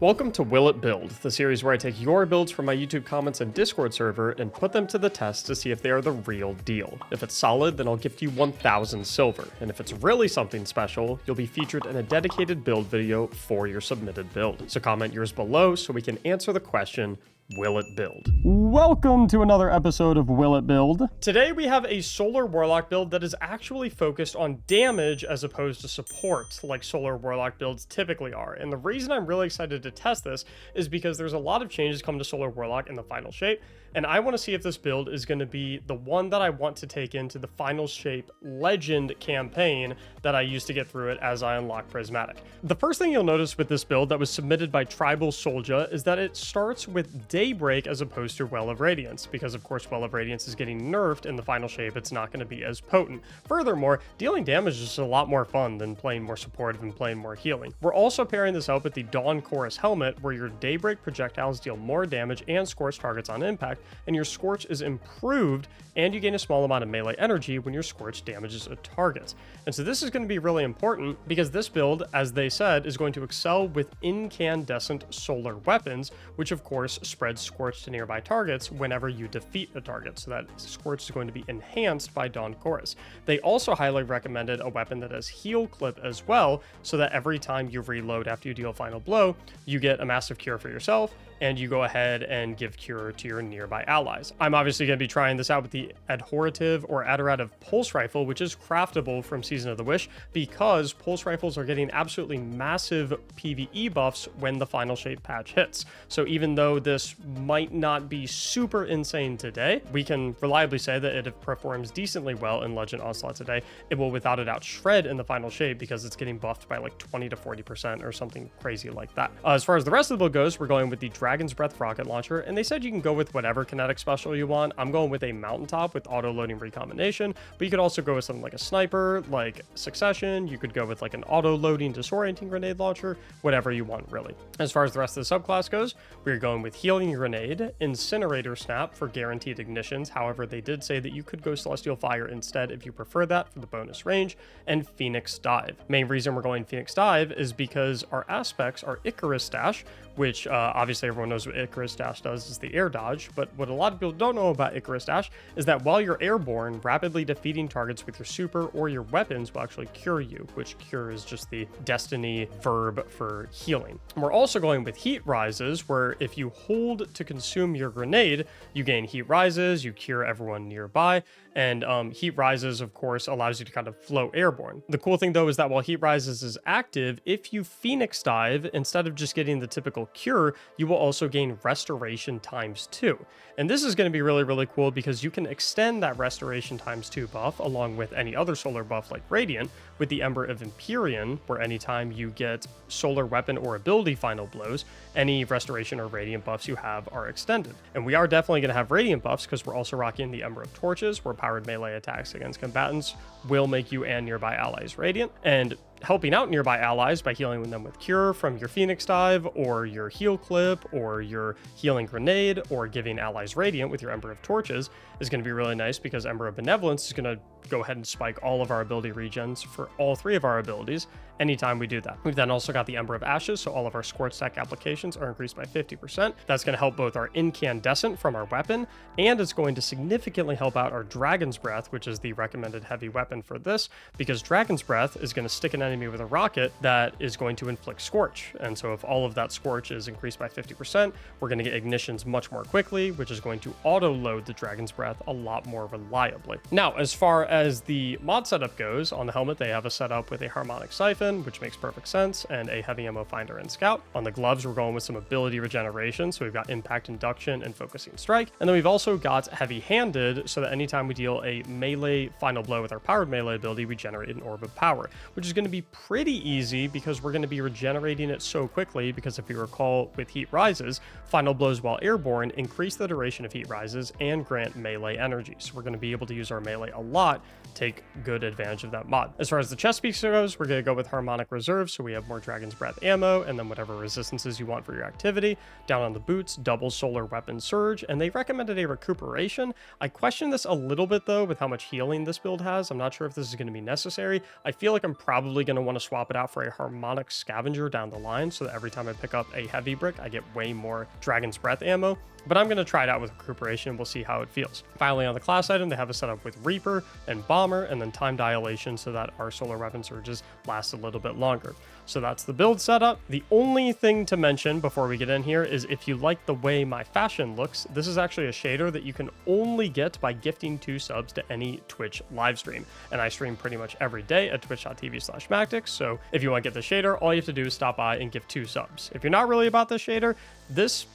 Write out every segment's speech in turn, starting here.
Welcome to Will It Build, the series where I take your builds from my YouTube comments and Discord server and put them to the test to see if they are the real deal. If it's solid, then I'll gift you 1,000 silver, and if it's really something special, you'll be featured in a dedicated build video for your submitted build. So comment yours below so we can answer the question, will it build? Welcome to another episode of Will It Build. Today we have a Solar Warlock build that is actually focused on damage as opposed to support, like Solar Warlock builds typically are. And the reason I'm really excited to test this is because there's a lot of changes coming to Solar Warlock in the final shape, and I want to see if this build is going to be the one that I want to take into the final shape legend campaign that I used to get through it as I unlock Prismatic. The first thing you'll notice with this build that was submitted by Tribal Soldier is that it starts with Daybreak as opposed to Well of Radiance, because of course Well of Radiance is getting nerfed in the final shape. It's not going to be as potent. Furthermore, dealing damage is just a lot more fun than playing more supportive and playing more healing. We're also pairing this up with the Dawn Chorus helmet, where your Daybreak projectiles deal more damage and scorch targets on impact, and your scorch is improved, and you gain a small amount of melee energy when your scorch damages a target. And so this is going to be really important because this build, as they said, is going to excel with incandescent solar weapons, which of course spreads scorch to nearby targets whenever you defeat a target. So that scorch is going to be enhanced by Dawn Chorus. They also highly recommended a weapon that has heal clip as well, so that every time you reload after you deal a final blow, you get a massive cure for yourself, and you go ahead and give cure to your nearby allies. I'm obviously going to be trying this out with the Adhorative or Adorative Pulse Rifle, which is craftable from Season of the Wish, because Pulse Rifles are getting absolutely massive PvE buffs when the final shape patch hits. So even though this might not be super insane today, we can reliably say that it performs decently well in Legend Onslaught today. It will without a doubt shred in the final shape because it's getting buffed by like 20 to 40% or something crazy like that. As far as the rest of the build goes, we're going with the Dragon's Breath rocket launcher, and they said you can go with whatever kinetic special you want. I'm going with a mountaintop with auto loading recombination, but you could also go with something like a sniper, like Succession. You could go with like an auto loading disorienting grenade launcher, whatever you want really. As far as the rest of the subclass goes, we're going with healing grenade, incinerator snap for guaranteed ignitions. However, they did say that you could go celestial fire instead if you prefer that for the bonus range, and Phoenix dive. Main reason we're going Phoenix dive is because our aspects are Icarus dash, which obviously everyone knows what Icarus dash does, is the air dodge, but what a lot of people don't know about Icarus dash is that while you're airborne, rapidly defeating targets with your super or your weapons will actually cure you, which cure is just the Destiny verb for healing. And we're also going with heat rises, where if you hold to consume your grenade, you gain heat rises, you cure everyone nearby, and heat rises of course allows you to kind of float airborne. The cool thing though is that while heat rises is active, if you Phoenix dive, instead of just getting the typical cure, you will also gain restoration ×2. And this is going to be really cool because you can extend that restoration ×2 buff along with any other solar buff like Radiant with the Ember of Empyrean, where anytime you get solar weapon or ability final blows, any restoration or Radiant buffs you have are extended. And we are definitely going to have Radiant buffs because we're also rocking the Ember of Torches, where powered melee attacks against combatants will make you and nearby allies radiant, and helping out nearby allies by healing them with cure from your Phoenix dive or your heal clip or your healing grenade, or giving allies radiant with your Ember of Torches is going to be really nice, because Ember of Benevolence is going to go ahead and spike all of our ability regens for all three of our abilities anytime we do that. We've then also got the Ember of Ashes, so all of our scorch stack applications are increased by 50%. That's going to help both our incandescent from our weapon, and it's going to significantly help out our Dragon's Breath, which is the recommended heavy weapon for this, because Dragon's Breath is going to stick an enemy with a rocket that is going to inflict scorch. And so if all of that scorch is increased by 50%, we're going to get ignitions much more quickly, which is going to auto load the Dragon's Breath a lot more reliably. Now, as far as the mod setup goes, on the helmet they have a setup with a harmonic siphon, which makes perfect sense, and a heavy ammo finder and scout. On the gloves, we're going with some ability regeneration, so we've got impact induction and focusing strike, and then we've also got heavy handed, so that anytime we deal a melee final blow with our powered melee ability, we generate an orb of power, which is going to be pretty easy because we're going to be regenerating it so quickly, because if you recall with heat rises, final blows while airborne increase the duration of heat rises and grant melee energy. So we're going to be able to use our melee a lot take good advantage of that mod. As far as the chest piece goes, we're going to go with Harmonic Reserve, so we have more Dragon's Breath ammo, and then whatever resistances you want for your activity. Down on the boots, double Solar Weapon Surge, and they recommended a Recuperation. I question this a little bit though with how much healing this build has. I'm not sure if this is going to be necessary. I feel like I'm probably going to want to swap it out for a Harmonic Scavenger down the line, so that every time I pick up a heavy brick, I get way more Dragon's Breath ammo. But I'm going to try it out with Recuperation and we'll see how it feels. Finally, on the class item, they have a setup with Reaper and Bomber, and then Time Dilation so that our Solar Weapon Surges last a little bit longer. So that's the build setup. The only thing to mention before we get in here is if you like the way my fashion looks, this is actually a shader that you can only get by gifting 2 subs to any Twitch live stream. And I stream pretty much every day at twitch.tv/Mactics. So if you want to get the shader, all you have to do is stop by and give 2 subs. If you're not really about this shader, this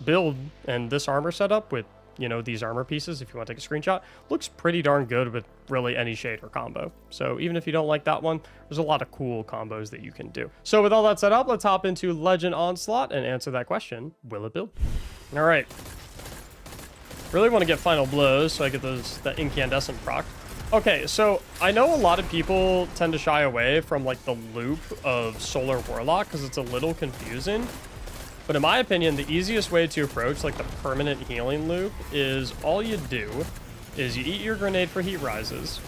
build and this armor setup with, you know, these armor pieces, if you want to take a screenshot, looks pretty darn good with really any shader combo. So even if you don't like that one, there's a lot of cool combos that you can do. So with all that set up, let's hop into Legend Onslaught and answer that question: will it build? All right, really want to get Final Blows so I get that incandescent proc. Okay, so I know a lot of people tend to shy away from like the loop of Solar Warlock because it's a little confusing. But in my opinion, the easiest way to approach like the permanent healing loop is all you do is you eat your grenade for heat rises,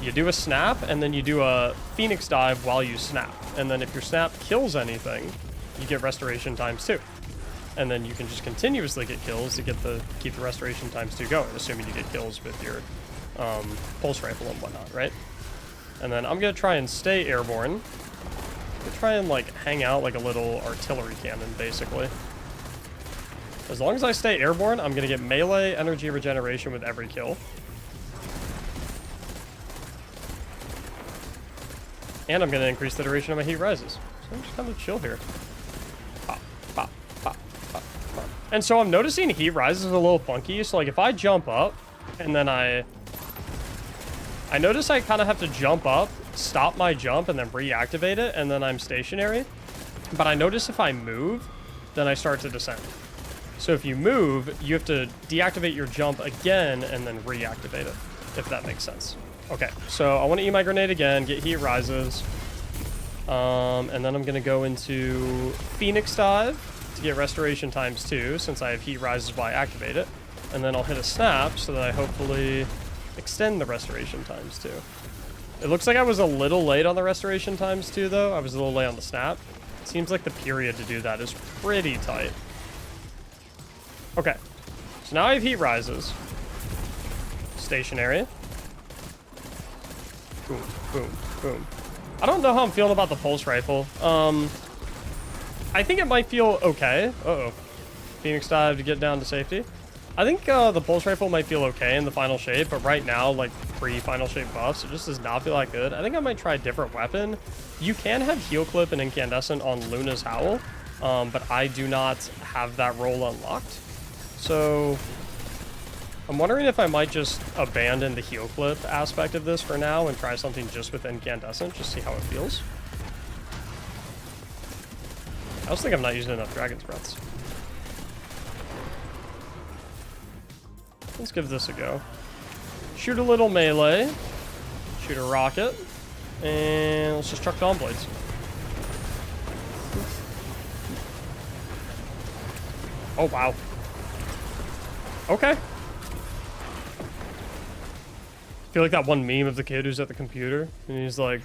you do a snap, and then you do a Phoenix dive while you snap. And then if your snap kills anything, you get restoration ×2. And then you can just continuously get kills to keep the restoration ×2 going, assuming you get kills with your pulse rifle and whatnot, right? And then I'm gonna try and stay airborne. Try and like hang out like a little artillery cannon, basically. As long as I stay airborne, I'm gonna get melee energy regeneration with every kill. And I'm gonna increase the duration of my heat rises. So I'm just kind of chill here. Pop, pop, pop, pop, pop. And so I'm noticing heat rises a little funky. So like if I jump up and then I notice I kind of have to jump up, stop my jump, and then reactivate it, and then I'm stationary. But I notice if I move, then I start to descend. So if you move, you have to deactivate your jump again and then reactivate it, if that makes sense. Okay, so I want to eat my grenade again, get heat rises. And then I'm going to go into Phoenix Dive to get restoration ×2, since I have heat rises while I activate it. And then I'll hit a snap so that I hopefully extend the restoration ×2. It looks like I was a little late on the restoration ×2 though. I was a little late on the snap. It seems like the period to do that is pretty tight. Okay, so now I have heat rises. Stationary. Boom, boom, boom. I don't know how I'm feeling about the pulse rifle. I think it might feel okay. Uh-oh. Phoenix dive to get down to safety. I think the pulse rifle might feel okay in the final shape, but right now, like pre-final shape buffs, it just does not feel that good. I think I might try a different weapon. You can have heal clip and incandescent on Luna's Howl, but I do not have that role unlocked. So I'm wondering if I might just abandon the heal clip aspect of this for now and try something just with incandescent, just see how it feels. I also think I'm not using enough Dragon's Breaths. Let's give this a go. Shoot a little melee. Shoot a rocket. And let's just chuck Dawn Blades. Oh, wow. Okay. I feel like that one meme of the kid who's at the computer. And he's like,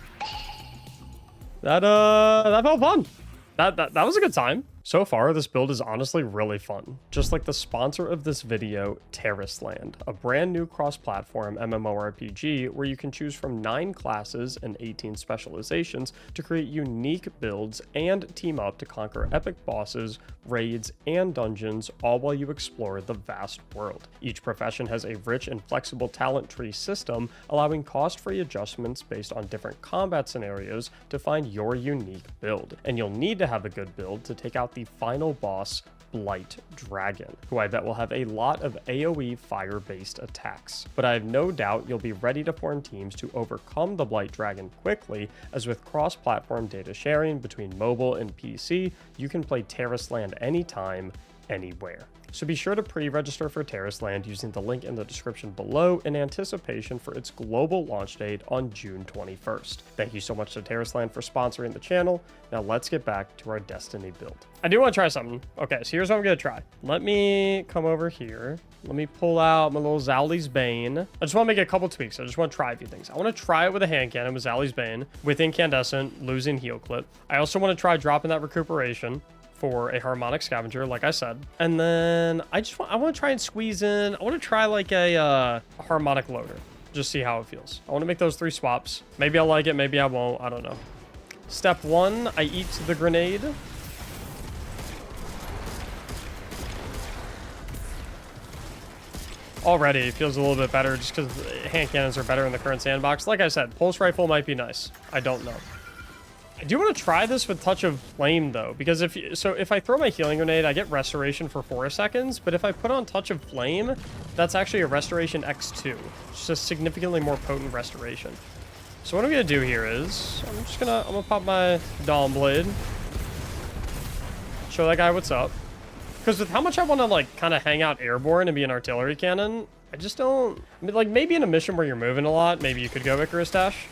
that felt fun. That was a good time. So far, this build is honestly really fun. Just like the sponsor of this video, Terrace Land, a brand new cross-platform MMORPG where you can choose from 9 classes and 18 specializations to create unique builds and team up to conquer epic bosses, raids, and dungeons, all while you explore the vast world. Each profession has a rich and flexible talent tree system, allowing cost-free adjustments based on different combat scenarios to find your unique build. And you'll need to have a good build to take out the final boss, Blight Dragon, who I bet will have a lot of AoE fire-based attacks. But I have no doubt you'll be ready to form teams to overcome the Blight Dragon quickly, as with cross-platform data sharing between mobile and PC, you can play Terrace Land anytime, anywhere. So be sure to pre-register for Terrace Land using the link in the description below in anticipation for its global launch date on June 21st. Thank you so much to Terrace Land for sponsoring the channel. Now let's get back to our Destiny build. I do want to try something. Okay, so here's what I'm going to try. Let me come over here. Let me pull out my little Zali's Bane. I just want to make a couple tweaks. I just want to try a few things. I want to try it with a hand cannon with Zali's Bane, with incandescent, losing heal clip. I also want to try dropping that recuperation for a harmonic scavenger, like I said. And then I want to try and squeeze in, I want to try like a harmonic loader. Just see how it feels. I want to make those 3 swaps. Maybe I'll like it, maybe I won't, I don't know. Step 1, I eat the grenade. Already it feels a little bit better just because hand cannons are better in the current sandbox. Like I said, pulse rifle might be nice. I don't know. I do want to try this with Touch of Flame though, because if I throw my healing grenade, I get restoration for 4 seconds, but if I put on Touch of Flame, that's actually a restoration X2. It's just significantly more potent restoration. So what I'm gonna do here is I'm gonna pop my Dawn Blade, show that guy what's up. Because with how much I want to like kind of hang out airborne and be an artillery cannon, I just don't, I mean, like maybe in a mission where you're moving a lot, maybe you could go Icarus Dash,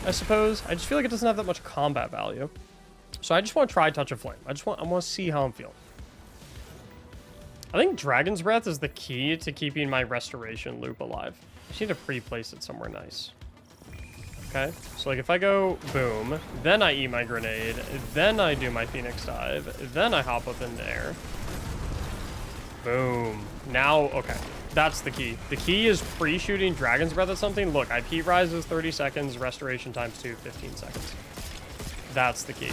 I suppose. I just feel like it doesn't have that much combat value. So I just want to try Touch of Flame. I want to see how I'm feeling. I think Dragon's Breath is the key to keeping my restoration loop alive. I just need to pre-place it somewhere nice. Okay, so like if I go boom, then I eat my grenade, then I do my Phoenix Dive, then I hop up in the air. Boom. Now, okay. That's the key. The key is pre-shooting Dragon's Breath at something. Look, IP rises 30 seconds, restoration times 2, 15 seconds. That's the key.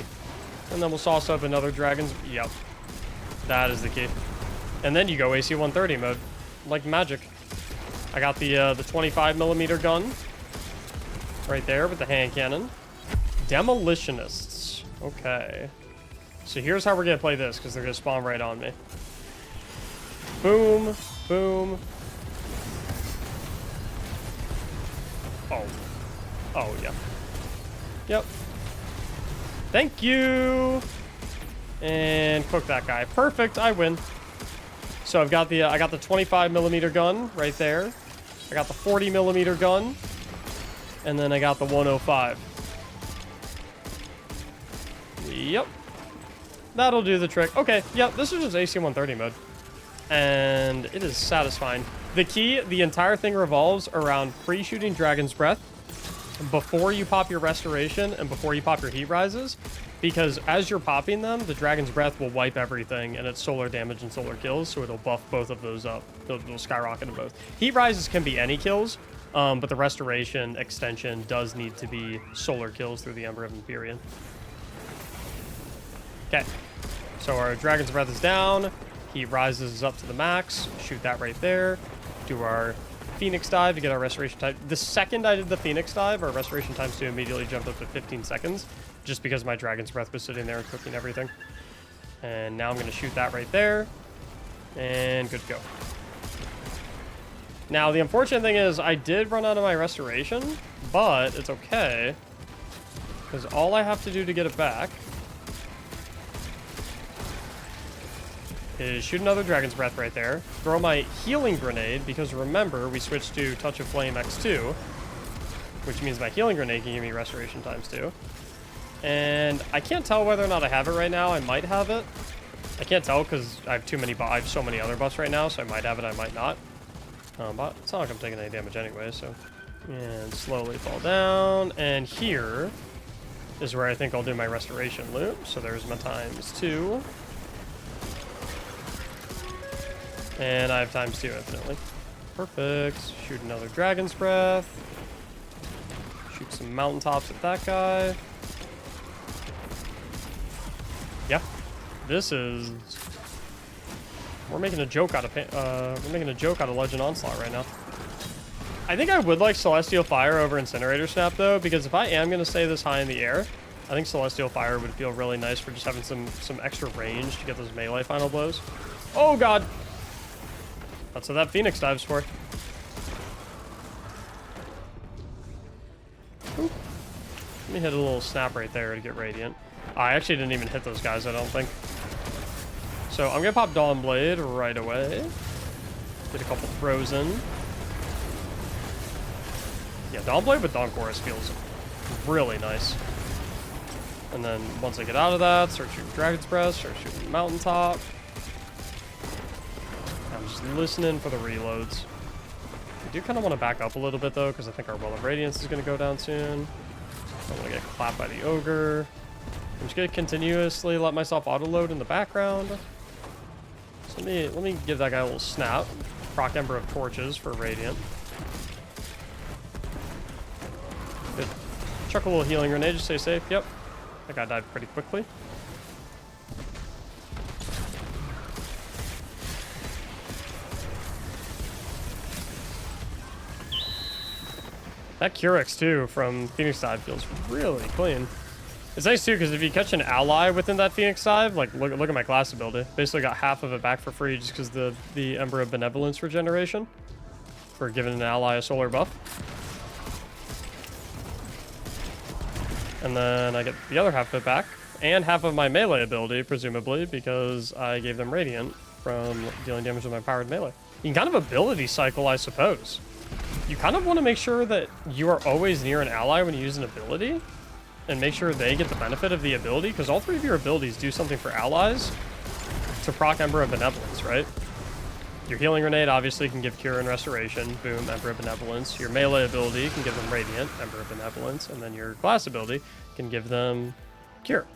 And then we'll sauce up another Dragon's... Yep. That is the key. And then you go AC 130 mode. Like magic. I got the 25mm gun. Right there with the hand cannon. Demolitionists. Okay. So here's how we're going to play this, because they're going to spawn right on me. Boom, boom. Oh. Oh, yeah. Yep. Thank you. And cook that guy. Perfect, I win. So I got the 25mm gun right there. I got the 40mm gun. And then I got the 105. Yep. That'll do the trick. Okay, yep, this is just AC 130 mode. And it is satisfying. The key, the entire thing revolves around pre-shooting Dragon's Breath before you pop your restoration and before you pop your heat rises, because as you're popping them, the Dragon's Breath will wipe everything and it's solar damage and solar kills, so it'll buff both of those up. It'll skyrocket them both. Heat rises can be any kills, but the restoration extension does need to be solar kills through the Ember of Empyrean. Okay, so our Dragon's Breath is down. He rises up to the max. Shoot that right there. Do our Phoenix Dive to get our restoration time. The second I did the Phoenix Dive, our restoration times 2 immediately jumped up to 15 seconds, just because my Dragon's Breath was sitting there and cooking everything. And now I'm going to shoot that right there. And good to go. Now, the unfortunate thing is I did run out of my restoration, but it's okay, because all I have to do to get it back is shoot another Dragon's Breath right there, throw my healing grenade, because remember, we switched to Touch of Flame X2, which means my healing grenade can give me restoration times 2. And I can't tell whether or not I have it right now. I might have it. I can't tell because I have so many other buffs right now, so I might have it, I might not. But it's not like I'm taking any damage anyway, so... And slowly fall down, and here is where I think I'll do my restoration loop. So there's my times 2. And I have times 2 infinitely. Perfect. Shoot another Dragon's Breath. Shoot some mountaintops at that guy. Yeah. This is... We're making a joke out of Legend Onslaught right now. I think I would like Celestial Fire over Incinerator Snap though, because if I am going to stay this high in the air, I think Celestial Fire would feel really nice for just having some extra range to get those melee final blows. Oh god! That's what that Phoenix Dive's for. Ooh. Let me hit a little snap right there to get Radiant. I actually didn't even hit those guys, I don't think. So I'm gonna pop Dawnblade right away. Get a couple throws in. Yeah, Dawnblade with Dawn Chorus feels really nice. And then once I get out of that, start shooting Dragon's Breath, start shooting Mountaintop. I'm just listening for the reloads. I do kind of want to back up a little bit though, because I think our Well of Radiance is going to go down soon. I don't want to get clapped by the Ogre. I'm just going to continuously let myself auto-load in the background. So let me give that guy a little snap. Proc Ember of Torches for Radiant. Good. Chuck a little healing grenade, just stay safe. Yep. That guy died pretty quickly. That Curex too from Phoenix Dive feels really clean. It's nice too because if you catch an ally within that Phoenix Dive, like look at my class ability. Basically got half of it back for free just because the Ember of Benevolence regeneration for giving an ally a solar buff. And then I get the other half of it back and half of my melee ability, presumably, because I gave them Radiant from dealing damage with my powered melee. You can kind of ability cycle, I suppose. You kind of want to make sure that you are always near an ally when you use an ability and make sure they get the benefit of the ability, because all three of your abilities do something for allies to proc Ember of Benevolence, right? Your healing grenade obviously can give Cure and Restoration, boom, Ember of Benevolence. Your melee ability can give them Radiant, Ember of Benevolence, and then your class ability can give them Cure,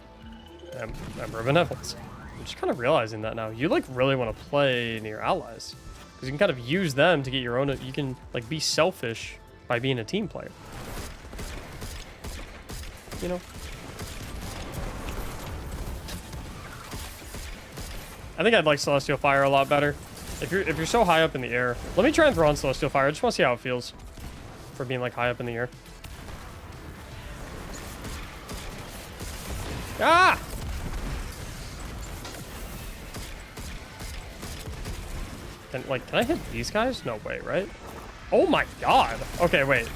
Ember of Benevolence. I'm just kind of realizing that now. You like really want to play near allies, because you can kind of use them to get your own, you can like be selfish by being a team player. You know? I think I'd like Celestial Fire a lot better. If you're so high up in the air, let me try and throw on Celestial Fire. I just want to see how it feels for being like high up in the air. Ah! Can I hit these guys? No way, right? Oh my god. Okay, wait.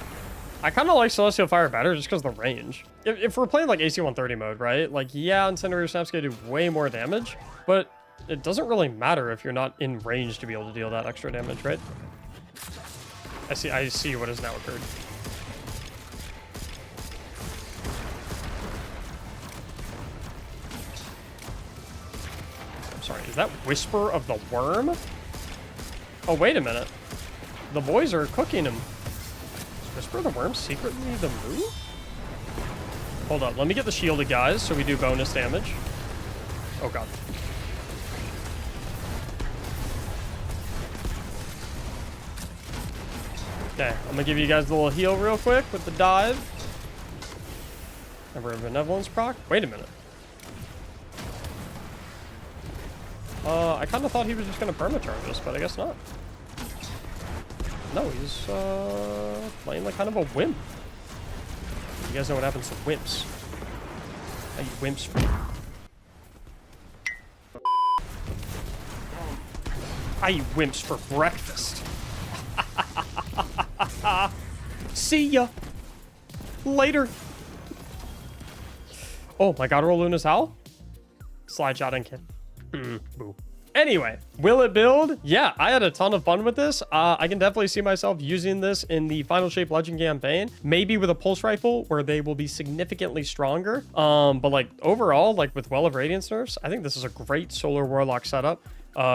I kind of like Celestial Fire better just because of the range. If we're playing like AC 130 mode, right? Like, yeah, Incendiary Snap's gonna do way more damage, but it doesn't really matter if you're not in range to be able to deal that extra damage, right? I see what has now occurred. I'm sorry, is that Whisper of the Worm? Oh, wait a minute. The boys are cooking him. Is Whisper of the Worm secretly the move? Hold up, let me get the shielded guys so we do bonus damage. Oh god. Okay, I'm gonna give you guys a little heal real quick with the dive. Ember of Benevolence proc. Wait a minute. I kind of thought he was just gonna permacharge us, but I guess not. No, he's playing like kind of a wimp. You guys know what happens to wimps. I eat wimps for I eat wimps for breakfast. See ya later. Oh my god, roll Luna's Howl. Slide shot and kid. Boo. Anyway, will it build? Yeah, I had a ton of fun with this. I can definitely see myself using this in the Final Shape Legend campaign, maybe with a pulse rifle where they will be significantly stronger. But like overall, like with Well of Radiance nerfs, I think this is a great Solar Warlock setup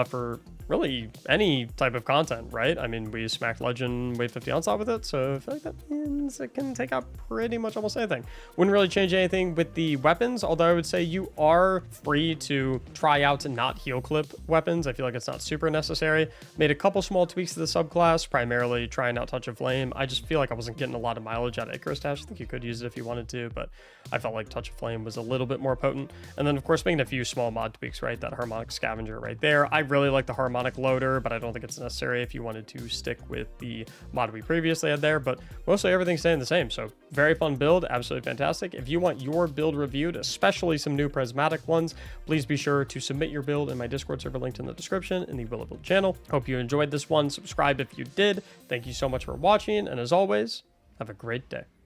for really any type of content, right? I mean, we smacked Legend Wave 50 Onslaught with it, so I feel like that means it can take out pretty much almost anything. Wouldn't really change anything with the weapons, although I would say you are free to try out to not heal clip weapons. I feel like it's not super necessary. Made a couple small tweaks to the subclass, primarily trying out Touch of Flame. I just feel like I wasn't getting a lot of mileage out of Icarus Dash. I think you could use it if you wanted to, but I felt like Touch of Flame was a little bit more potent. And then of course making a few small mod tweaks, right? That Harmonic Scavenger right there. I really like the Harmonic Loader, but I don't think it's necessary if you wanted to stick with the mod we previously had there, but mostly everything's staying the same. So very fun build, absolutely fantastic. If you want your build reviewed, especially some new prismatic ones, please be sure to submit your build in my Discord server linked in the description in the Willow Build channel. Hope you enjoyed this one. Subscribe if you did. Thank you so much for watching, and as always, have a great day.